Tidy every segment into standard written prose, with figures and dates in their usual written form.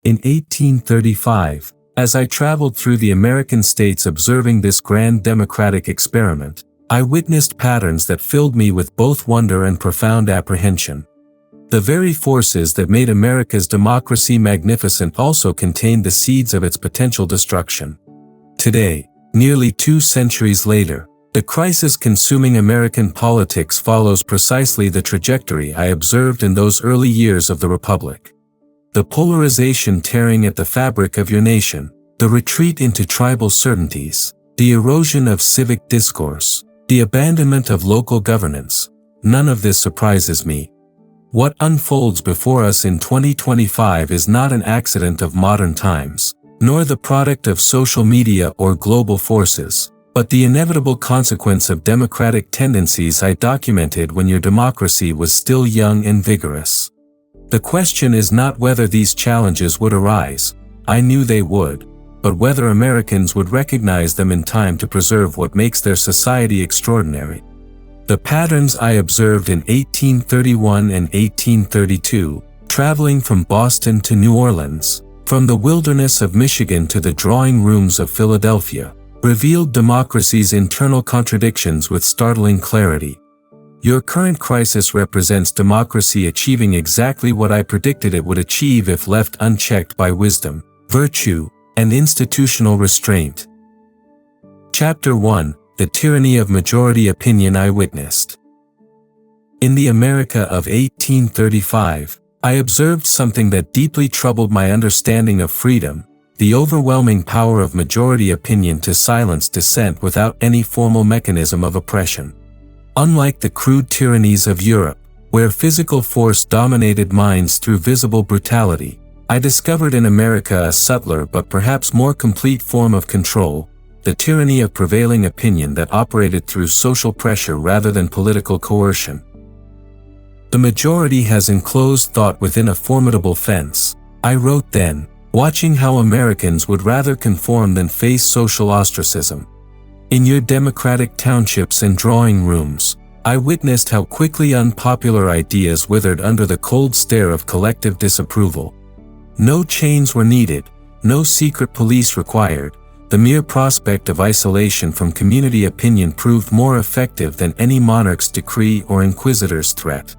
In 1835, as I traveled through the American states observing this grand democratic experiment, I witnessed patterns that filled me with both wonder and profound apprehension. The very forces that made America's democracy magnificent also contained the seeds of its potential destruction. Today, nearly 2 centuries later, the crisis consuming American politics follows precisely the trajectory I observed in those early years of the Republic. The polarization tearing at the fabric of your nation, the retreat into tribal certainties, the erosion of civic discourse, the abandonment of local governance, none of this surprises me. What unfolds before us in 2025 is not an accident of modern times, nor the product of social media or global forces, but the inevitable consequence of democratic tendencies I documented when your democracy was still young and vigorous. The question is not whether these challenges would arise, I knew they would, but whether Americans would recognize them in time to preserve what makes their society extraordinary. The patterns I observed in 1831 and 1832, traveling from Boston to New Orleans, from the wilderness of Michigan to the drawing rooms of Philadelphia, revealed democracy's internal contradictions with startling clarity. Your current crisis represents democracy achieving exactly what I predicted it would achieve if left unchecked by wisdom, virtue, and institutional restraint. Chapter 1: The Tyranny of Majority Opinion I Witnessed. In the America of 1835, I observed something that deeply troubled my understanding of freedom: the overwhelming power of majority opinion to silence dissent without any formal mechanism of oppression. Unlike the crude tyrannies of Europe, where physical force dominated minds through visible brutality, I discovered in America a subtler but perhaps more complete form of control: the tyranny of prevailing opinion that operated through social pressure rather than political coercion. The majority has enclosed thought within a formidable fence, I wrote then, watching how Americans would rather conform than face social ostracism. In your democratic townships and drawing rooms, I witnessed how quickly unpopular ideas withered under the cold stare of collective disapproval. No chains were needed, no secret police required. The mere prospect of isolation from community opinion proved more effective than any monarch's decree or inquisitor's threat.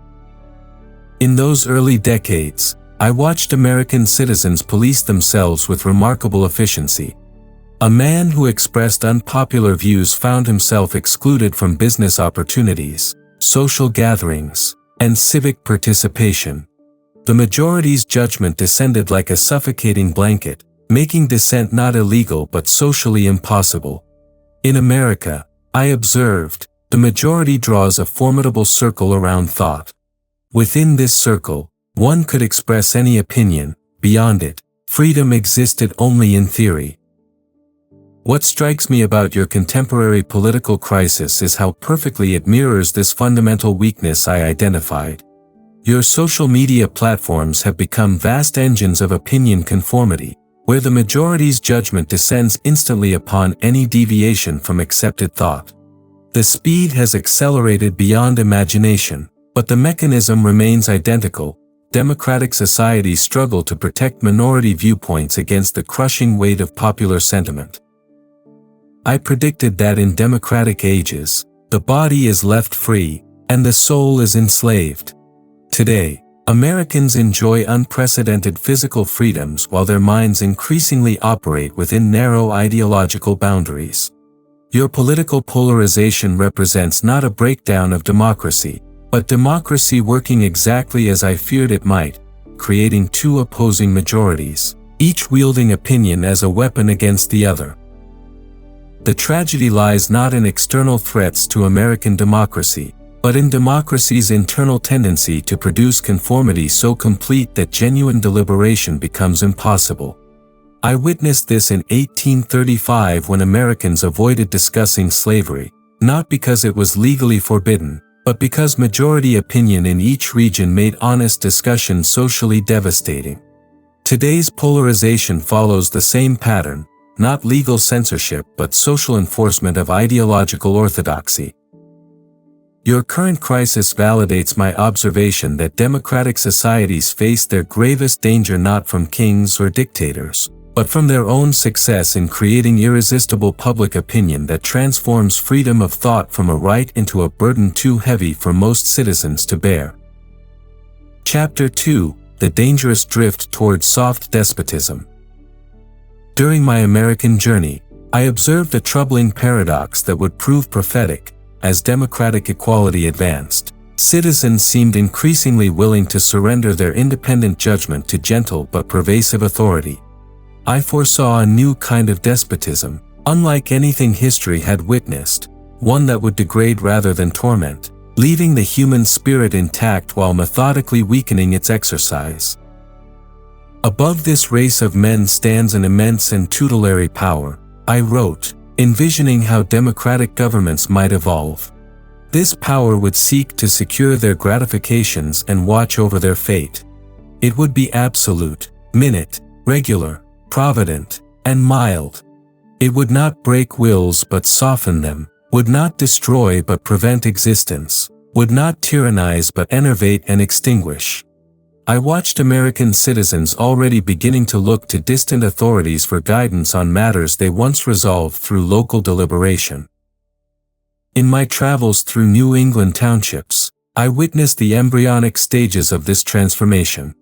In those early decades, I watched American citizens police themselves with remarkable efficiency. A man who expressed unpopular views found himself excluded from business opportunities, social gatherings, and civic participation. The majority's judgment descended like a suffocating blanket, making dissent not illegal but socially impossible. In America, I observed, the majority draws a formidable circle around thought. Within this circle, one could express any opinion; beyond it, freedom existed only in theory. What strikes me about your contemporary political crisis is how perfectly it mirrors this fundamental weakness I identified. Your social media platforms have become vast engines of opinion conformity, where the majority's judgment descends instantly upon any deviation from accepted thought. The speed has accelerated beyond imagination, but the mechanism remains identical. Democratic societies struggle to protect minority viewpoints against the crushing weight of popular sentiment. I predicted that in democratic ages, the body is left free, and the soul is enslaved. Today, Americans enjoy unprecedented physical freedoms while their minds increasingly operate within narrow ideological boundaries. Your political polarization represents not a breakdown of democracy, but democracy working exactly as I feared it might, creating 2 opposing majorities, each wielding opinion as a weapon against the other. The tragedy lies not in external threats to American democracy, but in democracy's internal tendency to produce conformity so complete that genuine deliberation becomes impossible. I witnessed this in 1835 when Americans avoided discussing slavery, not because it was legally forbidden, but because majority opinion in each region made honest discussion socially devastating. Today's polarization follows the same pattern, not legal censorship but social enforcement of ideological orthodoxy. Your current crisis validates my observation that democratic societies face their gravest danger not from kings or dictators, but from their own success in creating irresistible public opinion that transforms freedom of thought from a right into a burden too heavy for most citizens to bear. Chapter 2: The Dangerous Drift Toward Soft Despotism. During my American journey, I observed a troubling paradox that would prove prophetic. As democratic equality advanced, citizens seemed increasingly willing to surrender their independent judgment to gentle but pervasive authority. I foresaw a new kind of despotism, unlike anything history had witnessed, one that would degrade rather than torment, leaving the human spirit intact while methodically weakening its exercise. Above this race of men stands an immense and tutelary power, I wrote, envisioning how democratic governments might evolve. This power would seek to secure their gratifications and watch over their fate. It would be absolute, minute, regular, provident, and mild. It would not break wills but soften them, would not destroy but prevent existence, would not tyrannize but enervate and extinguish. I watched American citizens already beginning to look to distant authorities for guidance on matters they once resolved through local deliberation. In my travels through New England townships, I witnessed the embryonic stages of this transformation.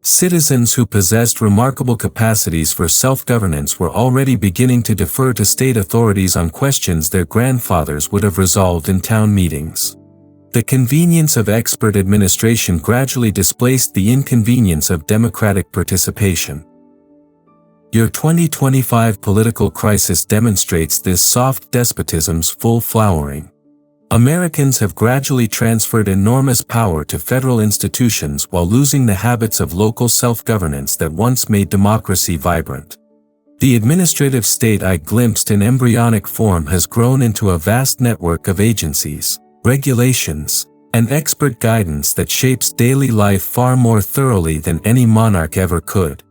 Citizens who possessed remarkable capacities for self-governance were already beginning to defer to state authorities on questions their grandfathers would have resolved in town meetings. The convenience of expert administration gradually displaced the inconvenience of democratic participation. Your 2025 political crisis demonstrates this soft despotism's full flowering. Americans have gradually transferred enormous power to federal institutions while losing the habits of local self-governance that once made democracy vibrant. The administrative state I glimpsed in embryonic form has grown into a vast network of agencies, regulations, and expert guidance that shapes daily life far more thoroughly than any monarch ever could.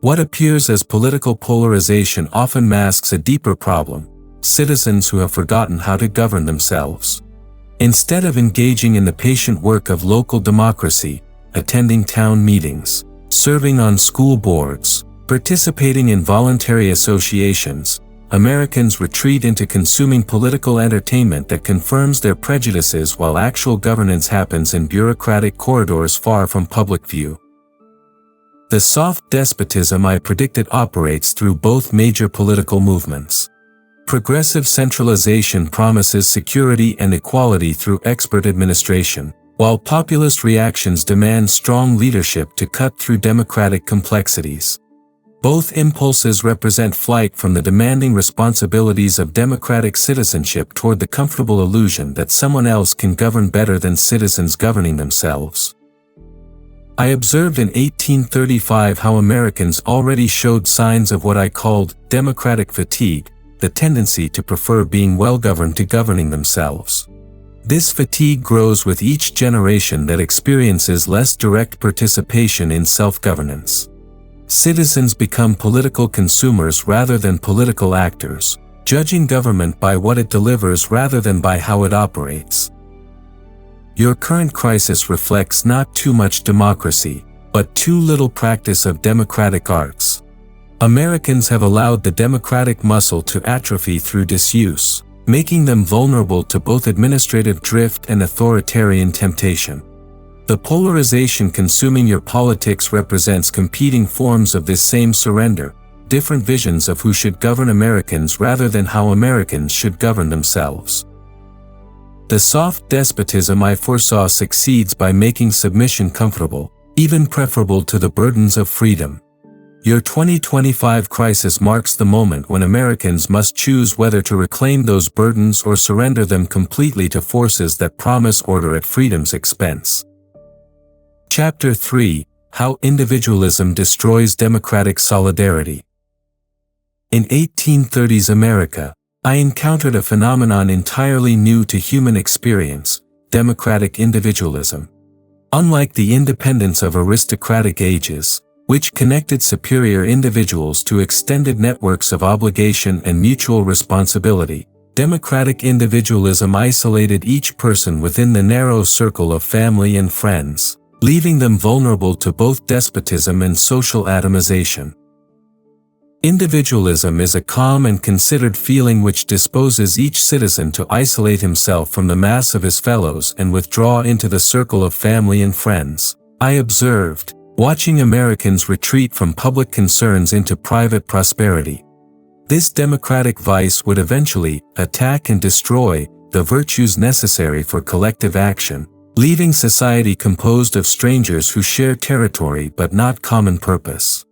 What appears as political polarization often masks a deeper problem: citizens who have forgotten how to govern themselves. Instead of engaging in the patient work of local democracy, attending town meetings, serving on school boards, participating in voluntary associations, Americans retreat into consuming political entertainment that confirms their prejudices while actual governance happens in bureaucratic corridors far from public view. The soft despotism I predicted operates through both major political movements. Progressive centralization promises security and equality through expert administration, while populist reactions demand strong leadership to cut through democratic complexities. Both impulses represent flight from the demanding responsibilities of democratic citizenship toward the comfortable illusion that someone else can govern better than citizens governing themselves. I observed in 1835 how Americans already showed signs of what I called democratic fatigue, the tendency to prefer being well-governed to governing themselves. This fatigue grows with each generation that experiences less direct participation in self-governance. Citizens become political consumers rather than political actors, judging government by what it delivers rather than by how it operates. Your current crisis reflects not too much democracy, but too little practice of democratic arts. Americans have allowed the democratic muscle to atrophy through disuse, making them vulnerable to both administrative drift and authoritarian temptation. The polarization consuming your politics represents competing forms of this same surrender, different visions of who should govern Americans rather than how Americans should govern themselves. The soft despotism I foresaw succeeds by making submission comfortable, even preferable to the burdens of freedom. Your 2025 crisis marks the moment when Americans must choose whether to reclaim those burdens or surrender them completely to forces that promise order at freedom's expense. Chapter 3: How Individualism Destroys Democratic Solidarity. In 1830s America, I encountered a phenomenon entirely new to human experience: democratic individualism. Unlike the independence of aristocratic ages, which connected superior individuals to extended networks of obligation and mutual responsibility, democratic individualism isolated each person within the narrow circle of family and friends, leaving them vulnerable to both despotism and social atomization. Individualism is a calm and considered feeling which disposes each citizen to isolate himself from the mass of his fellows and withdraw into the circle of family and friends, I observed, watching Americans retreat from public concerns into private prosperity. This democratic vice would eventually attack and destroy the virtues necessary for collective action, leaving society composed of strangers who share territory but not common purpose.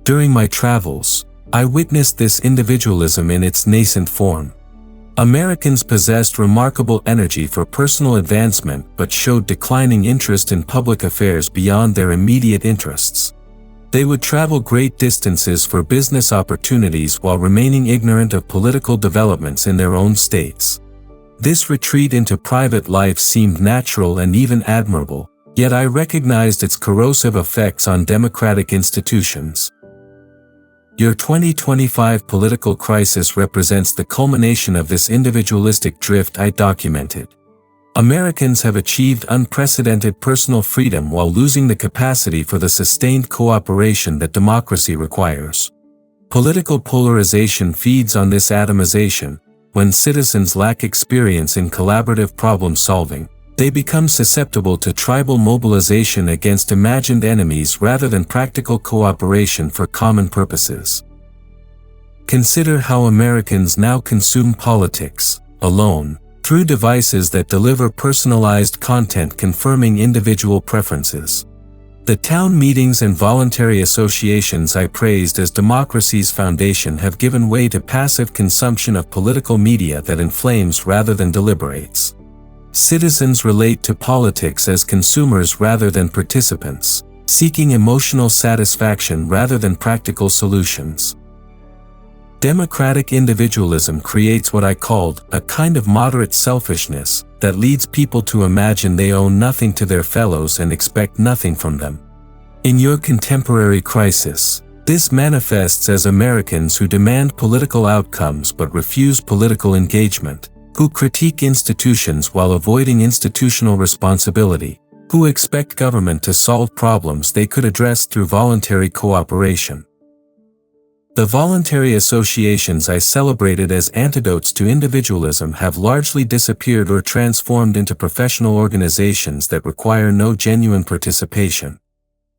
During my travels, I witnessed this individualism in its nascent form. Americans possessed remarkable energy for personal advancement but showed declining interest in public affairs beyond their immediate interests. They would travel great distances for business opportunities while remaining ignorant of political developments in their own states. This retreat into private life seemed natural and even admirable, yet I recognized its corrosive effects on democratic institutions. Your 2025 political crisis represents the culmination of this individualistic drift I documented. Americans have achieved unprecedented personal freedom while losing the capacity for the sustained cooperation that democracy requires. Political polarization feeds on this atomization. When citizens lack experience in collaborative problem solving, they become susceptible to tribal mobilization against imagined enemies rather than practical cooperation for common purposes. Consider how Americans now consume politics, alone, through devices that deliver personalized content confirming individual preferences. The town meetings and voluntary associations I praised as democracy's foundation have given way to passive consumption of political media that inflames rather than deliberates. Citizens relate to politics as consumers rather than participants, seeking emotional satisfaction rather than practical solutions. Democratic individualism creates what I called a kind of moderate selfishness that leads people to imagine they owe nothing to their fellows and expect nothing from them. In your contemporary crisis, this manifests as Americans who demand political outcomes but refuse political engagement, who critique institutions while avoiding institutional responsibility, who expect government to solve problems they could address through voluntary cooperation. The voluntary associations I celebrated as antidotes to individualism have largely disappeared or transformed into professional organizations that require no genuine participation.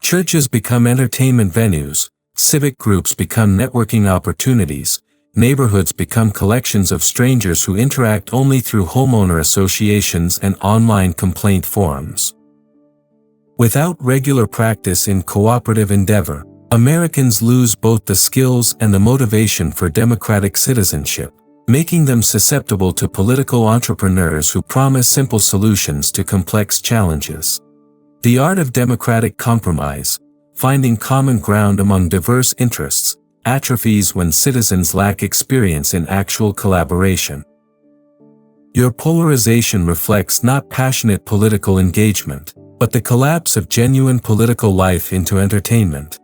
Churches become entertainment venues, civic groups become networking opportunities, neighborhoods become collections of strangers who interact only through homeowner associations and online complaint forums. Without regular practice in cooperative endeavor, Americans lose both the skills and the motivation for democratic citizenship, making them susceptible to political entrepreneurs who promise simple solutions to complex challenges. The art of democratic compromise, finding common ground among diverse interests, atrophies when citizens lack experience in actual collaboration. Your polarization reflects not passionate political engagement, but the collapse of genuine political life into entertainment.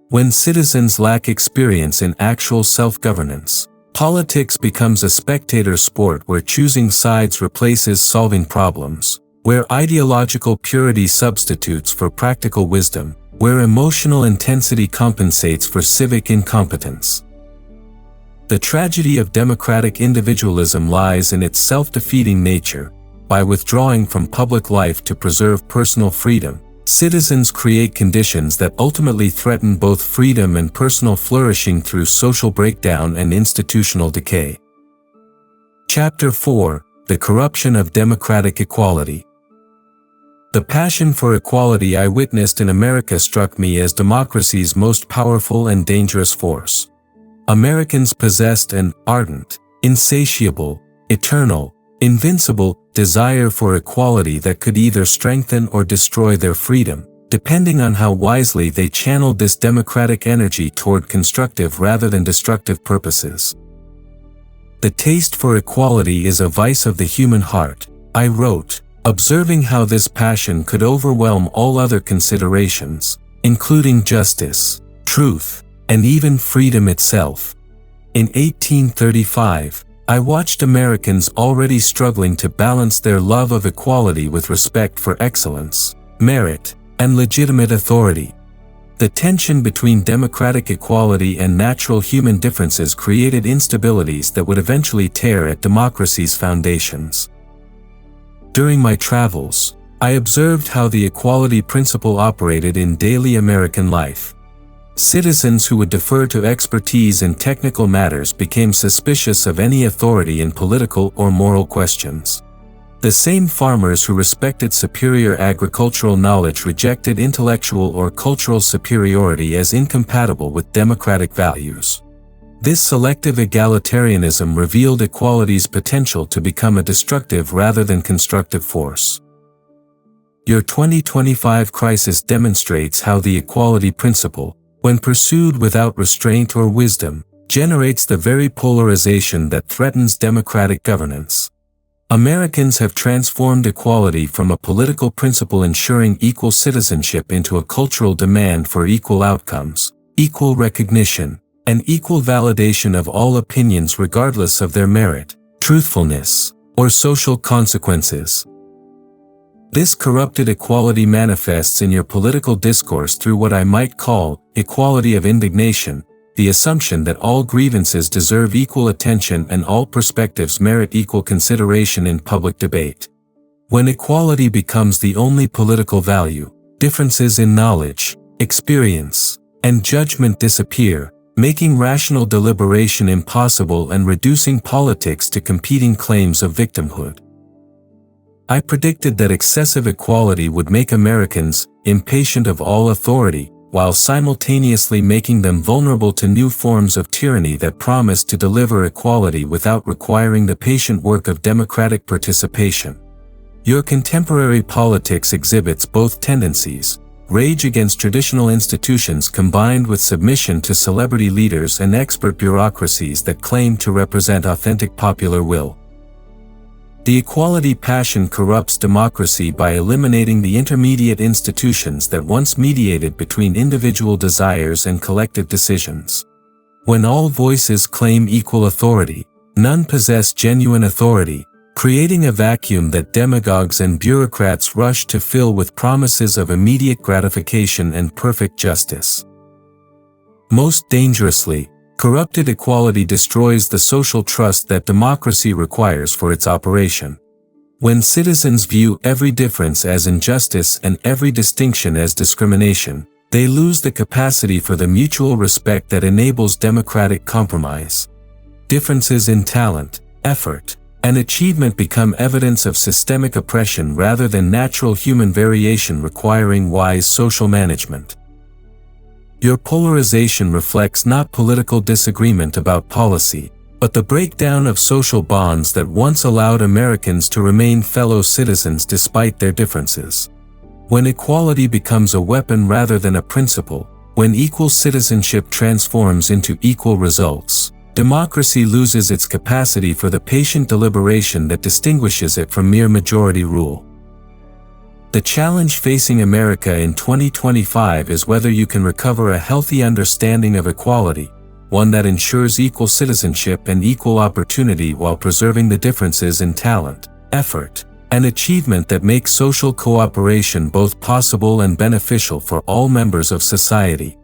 When citizens lack experience in actual self-governance, politics becomes a spectator sport where choosing sides replaces solving problems, where ideological purity substitutes for practical wisdom, where emotional intensity compensates for civic incompetence. The tragedy of democratic individualism lies in its self-defeating nature. By withdrawing from public life to preserve personal freedom, citizens create conditions that ultimately threaten both freedom and personal flourishing through social breakdown and institutional decay. Chapter 4: The Corruption of Democratic Equality. The passion for equality I witnessed in America struck me as democracy's most powerful and dangerous force. Americans possessed an ardent, insatiable, eternal, invincible desire for equality that could either strengthen or destroy their freedom, depending on how wisely they channeled this democratic energy toward constructive rather than destructive purposes. The taste for equality is a vice of the human heart, I wrote, observing how this passion could overwhelm all other considerations, including justice, truth, and even freedom itself. In 1835, I watched Americans already struggling to balance their love of equality with respect for excellence, merit, and legitimate authority. The tension between democratic equality and natural human differences created instabilities that would eventually tear at democracy's foundations. During my travels, I observed how the equality principle operated in daily American life. Citizens who would defer to expertise in technical matters became suspicious of any authority in political or moral questions. The same farmers who respected superior agricultural knowledge rejected intellectual or cultural superiority as incompatible with democratic values. This selective egalitarianism revealed equality's potential to become a destructive rather than constructive force. Your 2025 crisis demonstrates how the equality principle, when pursued without restraint or wisdom, generates the very polarization that threatens democratic governance. Americans have transformed equality from a political principle ensuring equal citizenship into a cultural demand for equal outcomes, equal recognition, and equal validation of all opinions regardless of their merit, truthfulness, or social consequences. This corrupted equality manifests in your political discourse through what I might call equality of indignation, the assumption that all grievances deserve equal attention and all perspectives merit equal consideration in public debate. When equality becomes the only political value, differences in knowledge, experience, and judgment disappear, making rational deliberation impossible and reducing politics to competing claims of victimhood. I predicted that excessive equality would make Americans impatient of all authority, while simultaneously making them vulnerable to new forms of tyranny that promise to deliver equality without requiring the patient work of democratic participation. Your contemporary politics exhibits both tendencies: rage against traditional institutions combined with submission to celebrity leaders and expert bureaucracies that claim to represent authentic popular will. The equality passion corrupts democracy by eliminating the intermediate institutions that once mediated between individual desires and collective decisions. When all voices claim equal authority, none possess genuine authority, creating a vacuum that demagogues and bureaucrats rush to fill with promises of immediate gratification and perfect justice. Most dangerously, corrupted equality destroys the social trust that democracy requires for its operation. When citizens view every difference as injustice and every distinction as discrimination, they lose the capacity for the mutual respect that enables democratic compromise. Differences in talent, effort, and achievement become evidence of systemic oppression rather than natural human variation requiring wise social management. Your polarization reflects not political disagreement about policy, but the breakdown of social bonds that once allowed Americans to remain fellow citizens despite their differences. When equality becomes a weapon rather than a principle, when equal citizenship transforms into equal results, democracy loses its capacity for the patient deliberation that distinguishes it from mere majority rule. The challenge facing America in 2025 is whether you can recover a healthy understanding of equality, one that ensures equal citizenship and equal opportunity while preserving the differences in talent, effort, and achievement that make social cooperation both possible and beneficial for all members of society.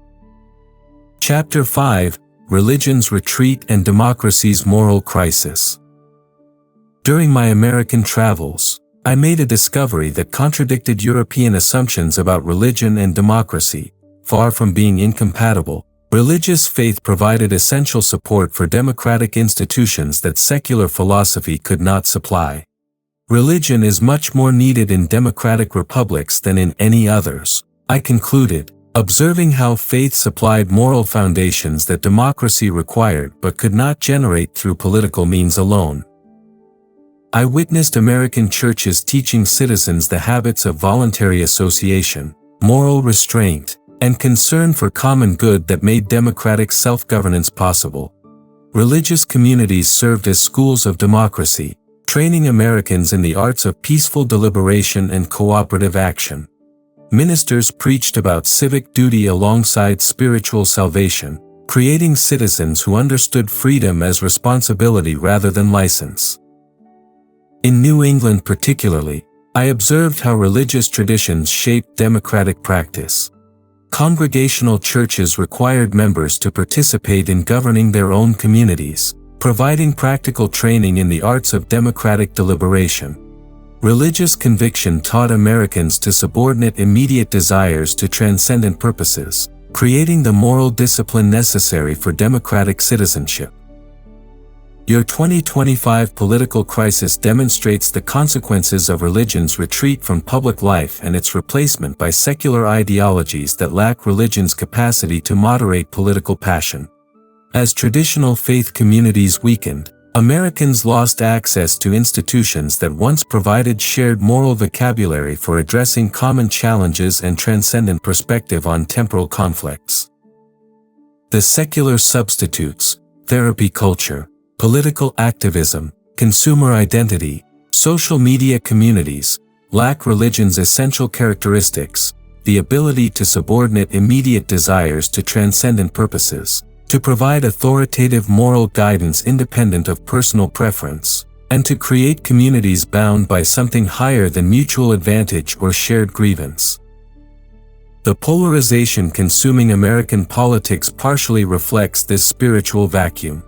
Chapter 5: Religion's Retreat and Democracy's Moral Crisis. During my American travels, I made a discovery that contradicted European assumptions about religion and democracy. Far from being incompatible, religious faith provided essential support for democratic institutions that secular philosophy could not supply. Religion is much more needed in democratic republics than in any others, I concluded, observing how faith supplied moral foundations that democracy required but could not generate through political means alone. I witnessed American churches teaching citizens the habits of voluntary association, moral restraint, and concern for common good that made democratic self-governance possible. Religious communities served as schools of democracy, training Americans in the arts of peaceful deliberation and cooperative action. Ministers preached about civic duty alongside spiritual salvation, creating citizens who understood freedom as responsibility rather than license. In New England particularly, I observed how religious traditions shaped democratic practice. Congregational churches required members to participate in governing their own communities, providing practical training in the arts of democratic deliberation. Religious conviction taught Americans to subordinate immediate desires to transcendent purposes, creating the moral discipline necessary for democratic citizenship. Your 2025 political crisis demonstrates the consequences of religion's retreat from public life and its replacement by secular ideologies that lack religion's capacity to moderate political passion. As traditional faith communities weakened, Americans lost access to institutions that once provided shared moral vocabulary for addressing common challenges and transcendent perspective on temporal conflicts. The secular substitutes, therapy culture, political activism, consumer identity, social media communities, lack religion's essential characteristics, the ability to subordinate immediate desires to transcendent purposes, to provide authoritative moral guidance independent of personal preference, and to create communities bound by something higher than mutual advantage or shared grievance. The polarization consuming American politics partially reflects this spiritual vacuum.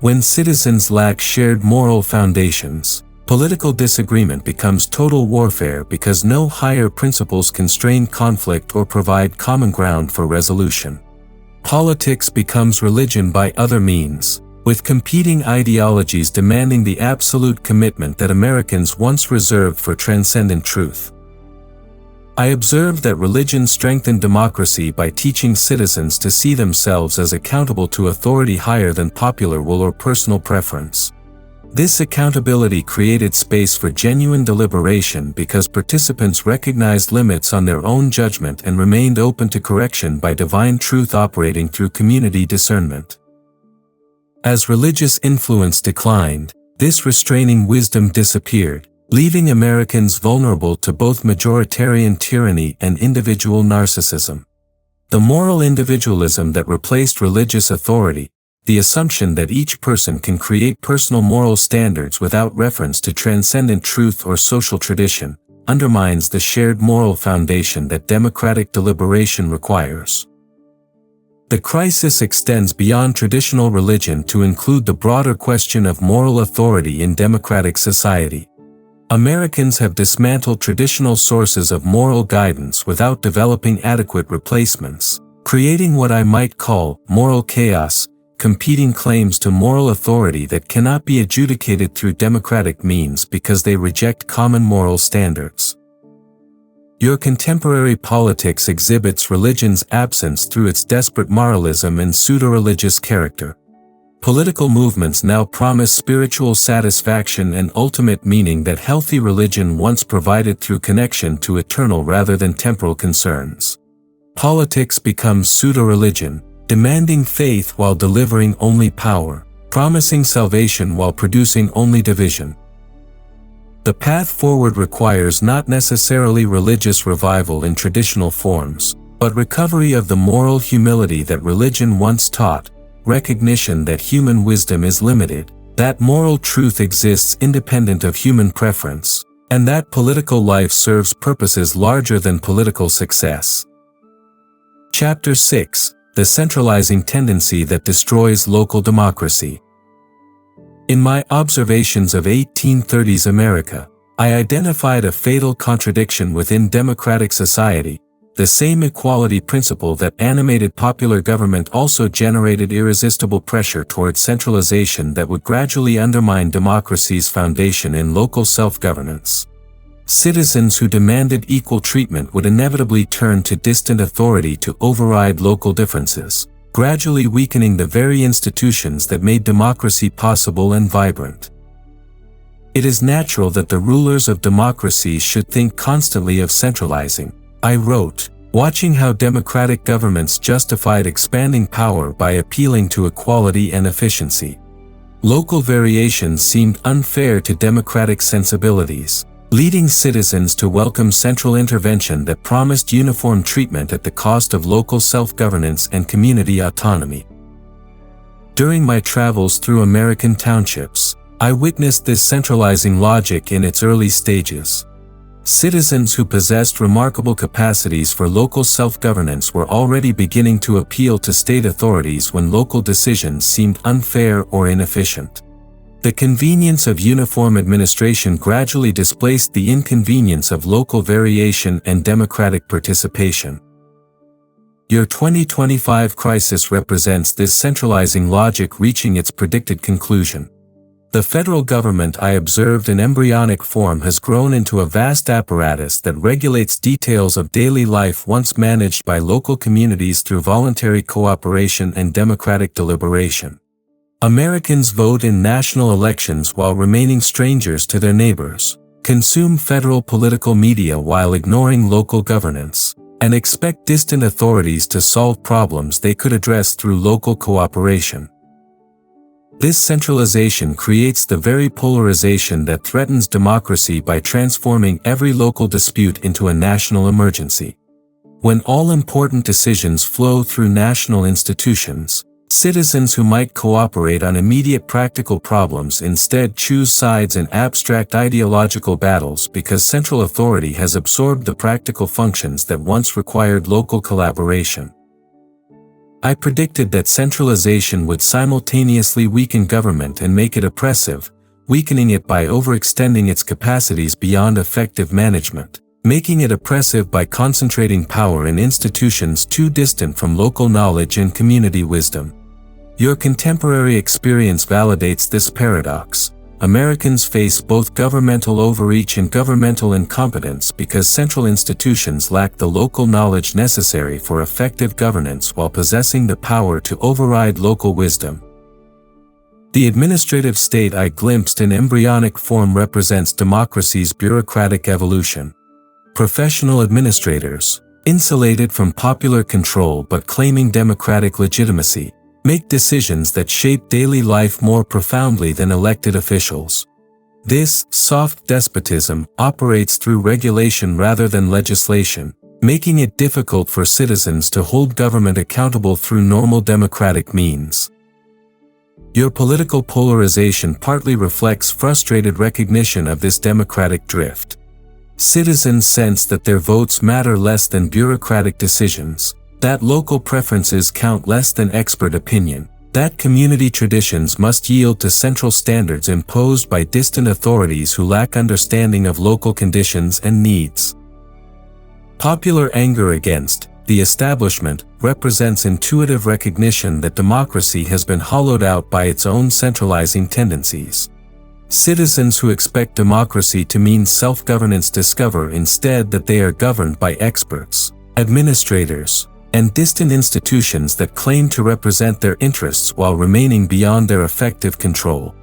When citizens lack shared moral foundations, political disagreement becomes total warfare because no higher principles constrain conflict or provide common ground for resolution. Politics becomes religion by other means, with competing ideologies demanding the absolute commitment that Americans once reserved for transcendent truth. I observed that religion strengthened democracy by teaching citizens to see themselves as accountable to authority higher than popular will or personal preference. This accountability created space for genuine deliberation because participants recognized limits on their own judgment and remained open to correction by divine truth operating through community discernment. As religious influence declined, this restraining wisdom disappeared, leaving Americans vulnerable to both majoritarian tyranny and individual narcissism. The moral individualism that replaced religious authority, the assumption that each person can create personal moral standards without reference to transcendent truth or social tradition, undermines the shared moral foundation that democratic deliberation requires. The crisis extends beyond traditional religion to include the broader question of moral authority in democratic society. Americans have dismantled traditional sources of moral guidance without developing adequate replacements, creating what I might call moral chaos, competing claims to moral authority that cannot be adjudicated through democratic means because they reject common moral standards. Your contemporary politics exhibits religion's absence through its desperate moralism and pseudo-religious character. Political movements now promise spiritual satisfaction and ultimate meaning that healthy religion once provided through connection to eternal rather than temporal concerns. Politics becomes pseudo-religion, demanding faith while delivering only power, promising salvation while producing only division. The path forward requires not necessarily religious revival in traditional forms, but recovery of the moral humility that religion once taught, recognition that human wisdom is limited, that moral truth exists independent of human preference, and that political life serves purposes larger than political success. Chapter 6: The centralizing tendency that destroys local democracy. In my observations of 1830s America, I identified a fatal contradiction within democratic society. The same equality principle that animated popular government also generated irresistible pressure towards centralization that would gradually undermine democracy's foundation in local self-governance. Citizens who demanded equal treatment would inevitably turn to distant authority to override local differences, gradually weakening the very institutions that made democracy possible and vibrant. It is natural that the rulers of democracies should think constantly of centralizing, I wrote, watching how democratic governments justified expanding power by appealing to equality and efficiency. Local variations seemed unfair to democratic sensibilities, leading citizens to welcome central intervention that promised uniform treatment at the cost of local self-governance and community autonomy. During my travels through American townships, I witnessed this centralizing logic in its early stages. Citizens who possessed remarkable capacities for local self-governance were already beginning to appeal to state authorities when local decisions seemed unfair or inefficient. The convenience of uniform administration gradually displaced the inconvenience of local variation and democratic participation. Your 2025 crisis represents this centralizing logic reaching its predicted conclusion. The federal government I observed in embryonic form has grown into a vast apparatus that regulates details of daily life once managed by local communities through voluntary cooperation and democratic deliberation. Americans vote in national elections while remaining strangers to their neighbors, consume federal political media while ignoring local governance, and expect distant authorities to solve problems they could address through local cooperation. This centralization creates the very polarization that threatens democracy by transforming every local dispute into a national emergency. When all important decisions flow through national institutions, citizens who might cooperate on immediate practical problems instead choose sides in abstract ideological battles because central authority has absorbed the practical functions that once required local collaboration. I predicted that centralization would simultaneously weaken government and make it oppressive, weakening it by overextending its capacities beyond effective management, making it oppressive by concentrating power in institutions too distant from local knowledge and community wisdom. Your contemporary experience validates this paradox. Americans face both governmental overreach and governmental incompetence because central institutions lack the local knowledge necessary for effective governance while possessing the power to override local wisdom. The administrative state I glimpsed in embryonic form represents democracy's bureaucratic evolution. Professional administrators, insulated from popular control but claiming democratic legitimacy, make decisions that shape daily life more profoundly than elected officials. This soft despotism operates through regulation rather than legislation, making it difficult for citizens to hold government accountable through normal democratic means. Your political polarization partly reflects frustrated recognition of this democratic drift. Citizens sense that their votes matter less than bureaucratic decisions, that local preferences count less than expert opinion, that community traditions must yield to central standards imposed by distant authorities who lack understanding of local conditions and needs. Popular anger against the establishment represents intuitive recognition that democracy has been hollowed out by its own centralizing tendencies. Citizens who expect democracy to mean self-governance discover instead that they are governed by experts, administrators, and distant institutions that claim to represent their interests while remaining beyond their effective control.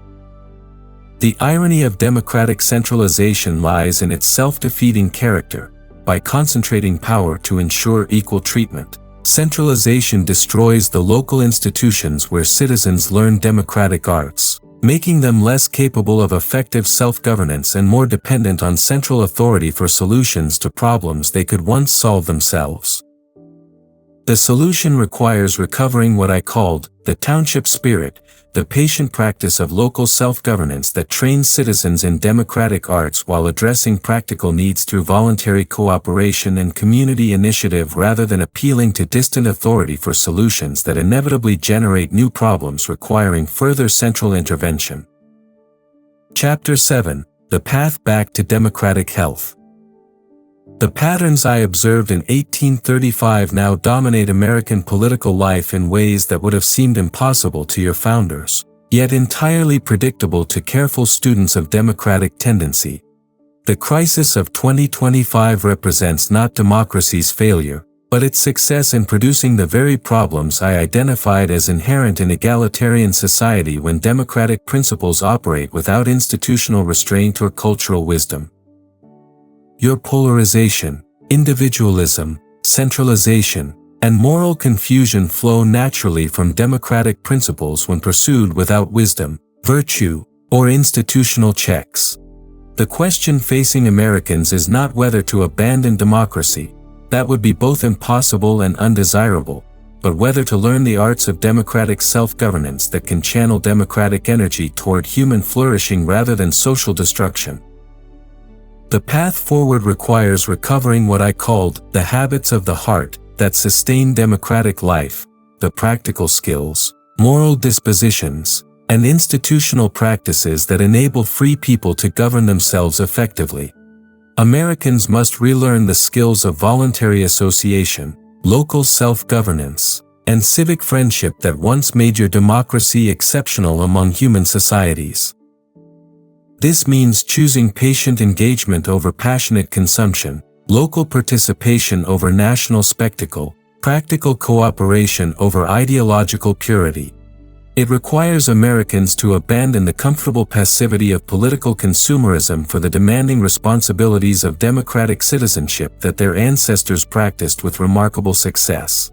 The irony of democratic centralization lies in its self-defeating character. By concentrating power to ensure equal treatment, centralization destroys the local institutions where citizens learn democratic arts, making them less capable of effective self-governance and more dependent on central authority for solutions to problems they could once solve themselves. The solution requires recovering what I called the township spirit, the patient practice of local self-governance that trains citizens in democratic arts while addressing practical needs through voluntary cooperation and community initiative rather than appealing to distant authority for solutions that inevitably generate new problems requiring further central intervention. Chapter 7: The Path Back to Democratic Health. The patterns I observed in 1835 now dominate American political life in ways that would have seemed impossible to your founders, yet entirely predictable to careful students of democratic tendency. The crisis of 2025 represents not democracy's failure, but its success in producing the very problems I identified as inherent in egalitarian society when democratic principles operate without institutional restraint or cultural wisdom. Your polarization, individualism, centralization, and moral confusion flow naturally from democratic principles when pursued without wisdom, virtue, or institutional checks. The question facing Americans is not whether to abandon democracy. That would be both impossible and undesirable. but whether to learn the arts of democratic self-governance that can channel democratic energy toward human flourishing rather than social destruction. The path forward requires recovering what I called the habits of the heart that sustain democratic life, the practical skills, moral dispositions, and institutional practices that enable free people to govern themselves effectively. Americans must relearn the skills of voluntary association, local self-governance, and civic friendship that once made your democracy exceptional among human societies. This means choosing patient engagement over passionate consumption, local participation over national spectacle, practical cooperation over ideological purity. It requires Americans to abandon the comfortable passivity of political consumerism for the demanding responsibilities of democratic citizenship that their ancestors practiced with remarkable success.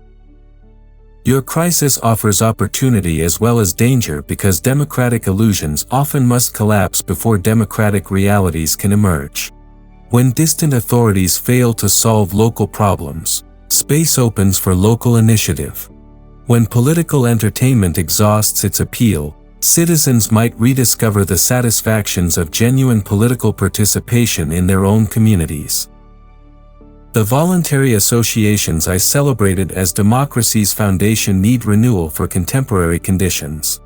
Your crisis offers opportunity as well as danger because democratic illusions often must collapse before democratic realities can emerge. When distant authorities fail to solve local problems, space opens for local initiative. When political entertainment exhausts its appeal, citizens might rediscover the satisfactions of genuine political participation in their own communities. The voluntary associations I celebrated as democracy's foundation need renewal for contemporary conditions.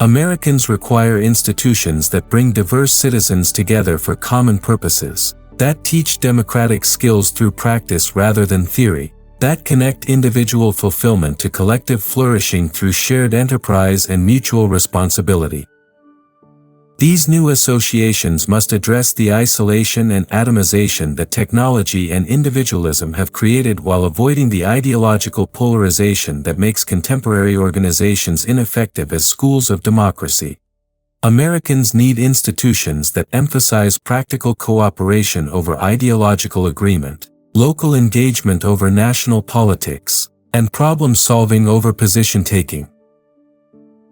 Americans require institutions that bring diverse citizens together for common purposes, that teach democratic skills through practice rather than theory, that connect individual fulfillment to collective flourishing through shared enterprise and mutual responsibility. These new associations must address the isolation and atomization that technology and individualism have created while avoiding the ideological polarization that makes contemporary organizations ineffective as schools of democracy. Americans need institutions that emphasize practical cooperation over ideological agreement, local engagement over national politics, and problem-solving over position-taking.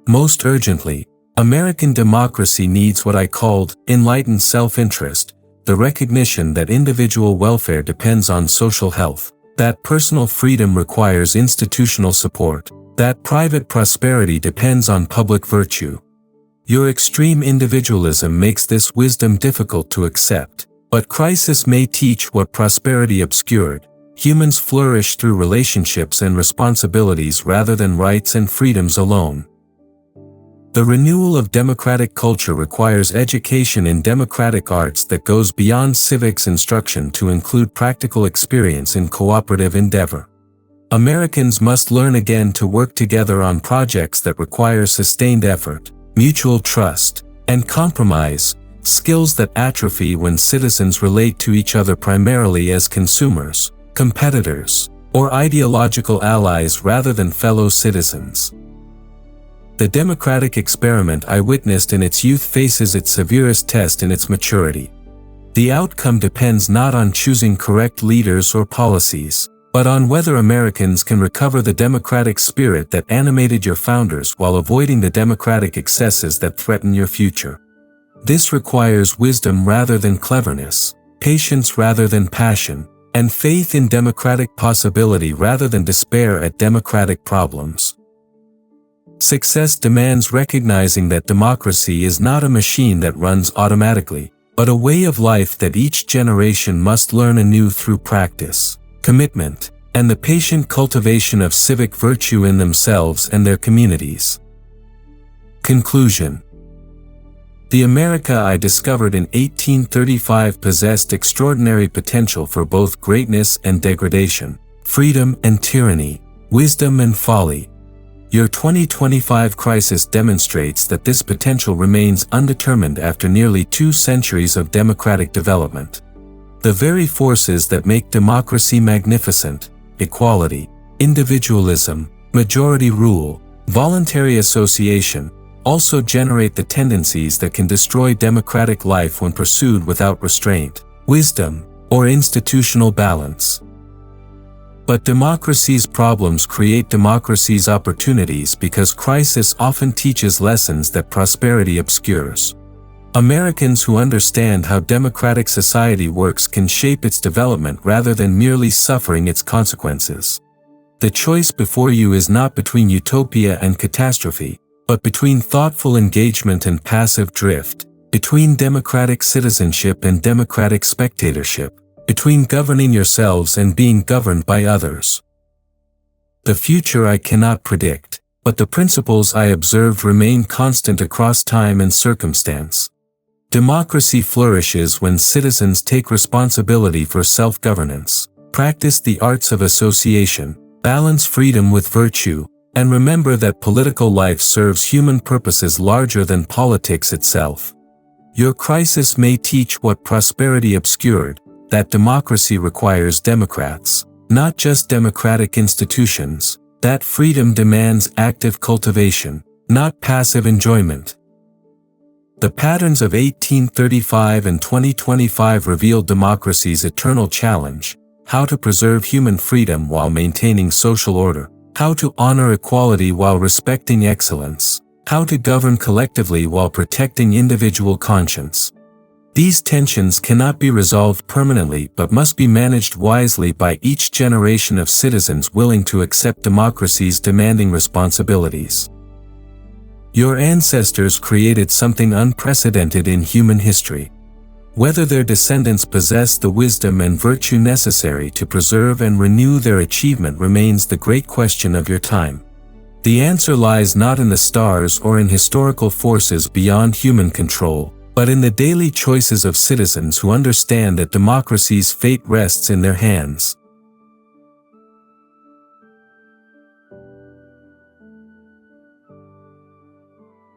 Most urgently, American democracy needs what I called enlightened self-interest, the recognition that individual welfare depends on social health, that personal freedom requires institutional support, that private prosperity depends on public virtue. Your extreme individualism makes this wisdom difficult to accept, but crisis may teach what prosperity obscured. Humans flourish through relationships and responsibilities rather than rights and freedoms alone. The renewal of democratic culture requires education in democratic arts that goes beyond civics instruction to include practical experience in cooperative endeavor. Americans must learn again to work together on projects that require sustained effort, mutual trust, and compromise, skills that atrophy when citizens relate to each other primarily as consumers, competitors, or ideological allies rather than fellow citizens. The democratic experiment I witnessed in its youth faces its severest test in its maturity. The outcome depends not on choosing correct leaders or policies, but on whether Americans can recover the democratic spirit that animated your founders while avoiding the democratic excesses that threaten your future. This requires wisdom rather than cleverness, patience rather than passion, and faith in democratic possibility rather than despair at democratic problems. Success demands recognizing that democracy is not a machine that runs automatically, but a way of life that each generation must learn anew through practice, commitment, and the patient cultivation of civic virtue in themselves and their communities. Conclusion. The America I discovered in 1835 possessed extraordinary potential for both greatness and degradation, freedom and tyranny, wisdom and folly. Your 2025 crisis demonstrates that this potential remains undetermined after nearly 2 centuries of democratic development. The very forces that make democracy magnificent, equality, individualism, majority rule, voluntary association, also generate the tendencies that can destroy democratic life when pursued without restraint, wisdom, or institutional balance. But democracy's problems create democracy's opportunities because crisis often teaches lessons that prosperity obscures. Americans who understand how democratic society works can shape its development rather than merely suffering its consequences. The choice before you is not between utopia and catastrophe, but between thoughtful engagement and passive drift, between democratic citizenship and democratic spectatorship, between governing yourselves and being governed by others. The future I cannot predict, but the principles I observe remain constant across time and circumstance. Democracy flourishes when citizens take responsibility for self-governance, practice the arts of association, balance freedom with virtue, and remember that political life serves human purposes larger than politics itself. Your crisis may teach what prosperity obscured, that democracy requires democrats, not just democratic institutions, that freedom demands active cultivation, not passive enjoyment. The patterns of 1835 and 2025 reveal democracy's eternal challenge: how to preserve human freedom while maintaining social order, how to honor equality while respecting excellence, how to govern collectively while protecting individual conscience. These tensions cannot be resolved permanently but must be managed wisely by each generation of citizens willing to accept democracy's demanding responsibilities. Your ancestors created something unprecedented in human history. Whether their descendants possess the wisdom and virtue necessary to preserve and renew their achievement remains the great question of your time. The answer lies not in the stars or in historical forces beyond human control, but in the daily choices of citizens who understand that democracy's fate rests in their hands.